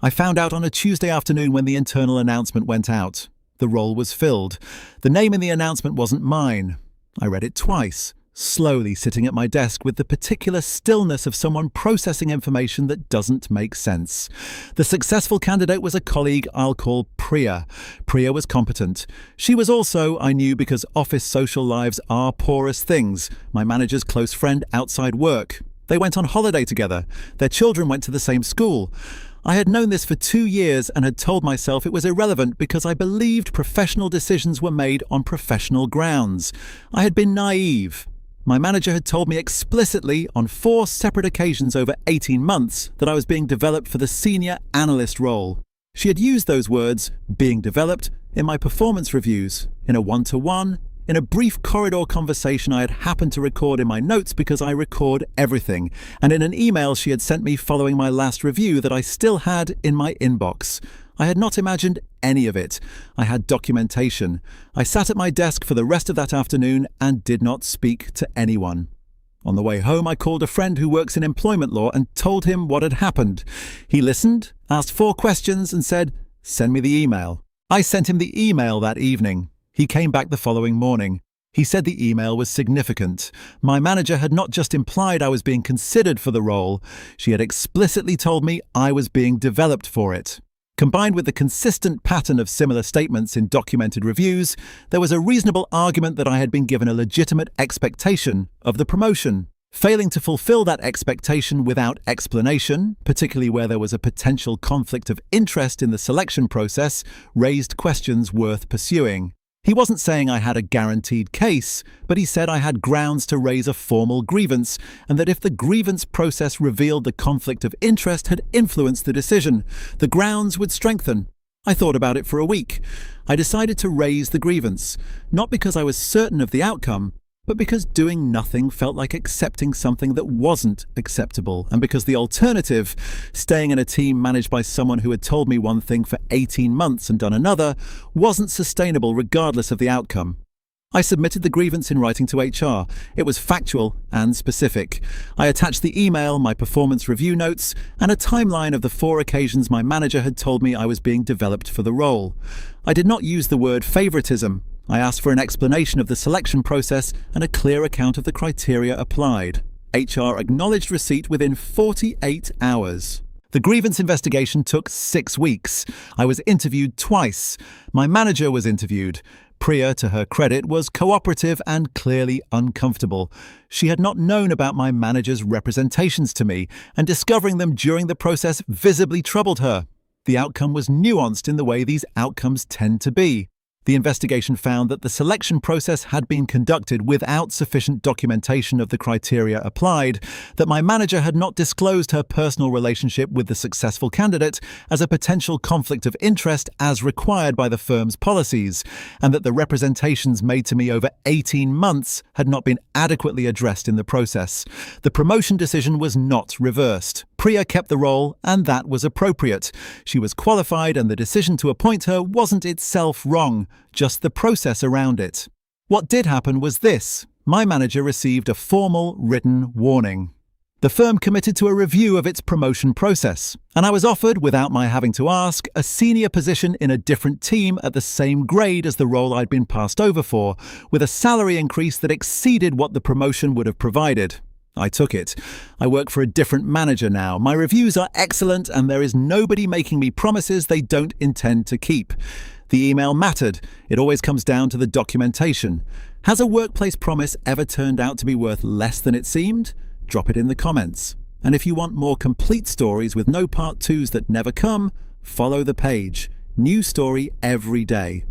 I found out on a Tuesday afternoon when the internal announcement went out. The role was filled. The name in the announcement wasn't mine. I read it twice, slowly sitting at my desk with the particular stillness of someone processing information that doesn't make sense. The successful candidate was a colleague I'll call Priya. Priya was competent. She was also, I knew because office social lives are porous things, my manager's close friend outside work. They went on holiday together. Their children went to the same school. I had known this for 2 years and had told myself it was irrelevant because I believed professional decisions were made on professional grounds. I had been naive. My manager had told me explicitly on 4 separate occasions over 18 months that I was being developed for the senior analyst role. She had used those words, being developed, in my performance reviews, in a one-to-one, in a brief corridor conversation I had happened to record in my notes because I record everything, and in an email she had sent me following my last review that I still had in my inbox. I had not imagined any of it. I had documentation. I sat at my desk for the rest of that afternoon and did not speak to anyone. On the way home, I called a friend who works in employment law and told him what had happened. He listened, asked 4 questions and said, "Send me the email." I sent him the email that evening. He came back the following morning. He said the email was significant. My manager had not just implied I was being considered for the role, she had explicitly told me I was being developed for it. Combined with the consistent pattern of similar statements in documented reviews, there was a reasonable argument that I had been given a legitimate expectation of the promotion. Failing to fulfill that expectation without explanation, particularly where there was a potential conflict of interest in the selection process, raised questions worth pursuing. He wasn't saying I had a guaranteed case, but he said I had grounds to raise a formal grievance, and that if the grievance process revealed the conflict of interest had influenced the decision, the grounds would strengthen. I thought about it for a week. I decided to raise the grievance, not because I was certain of the outcome, but because doing nothing felt like accepting something that wasn't acceptable, and because the alternative, staying in a team managed by someone who had told me one thing for 18 months and done another, wasn't sustainable regardless of the outcome. I submitted the grievance in writing to HR. It was factual and specific. I attached the email, my performance review notes, and a timeline of the 4 occasions my manager had told me I was being developed for the role. I did not use the word favoritism. I asked for an explanation of the selection process and a clear account of the criteria applied. HR acknowledged receipt within 48 hours. The grievance investigation took 6 weeks. I was interviewed twice. My manager was interviewed. Priya, to her credit, was cooperative and clearly uncomfortable. She had not known about my manager's representations to me, and discovering them during the process visibly troubled her. The outcome was nuanced in the way these outcomes tend to be. The investigation found that the selection process had been conducted without sufficient documentation of the criteria applied, that my manager had not disclosed her personal relationship with the successful candidate as a potential conflict of interest as required by the firm's policies, and that the representations made to me over 18 months had not been adequately addressed in the process. The promotion decision was not reversed. Priya kept the role, and that was appropriate. She was qualified, and the decision to appoint her wasn't itself wrong, just the process around it. What did happen was this. My manager received a formal written warning. The firm committed to a review of its promotion process, and I was offered, without my having to ask, a senior position in a different team at the same grade as the role I'd been passed over for, with a salary increase that exceeded what the promotion would have provided. I took it. I work for a different manager now. My reviews are excellent, and there is nobody making me promises they don't intend to keep. The email mattered. It always comes down to the documentation. Has a workplace promise ever turned out to be worth less than it seemed? Drop it in the comments. And if you want more complete stories with no part 2s that never come, follow the page. New story every day.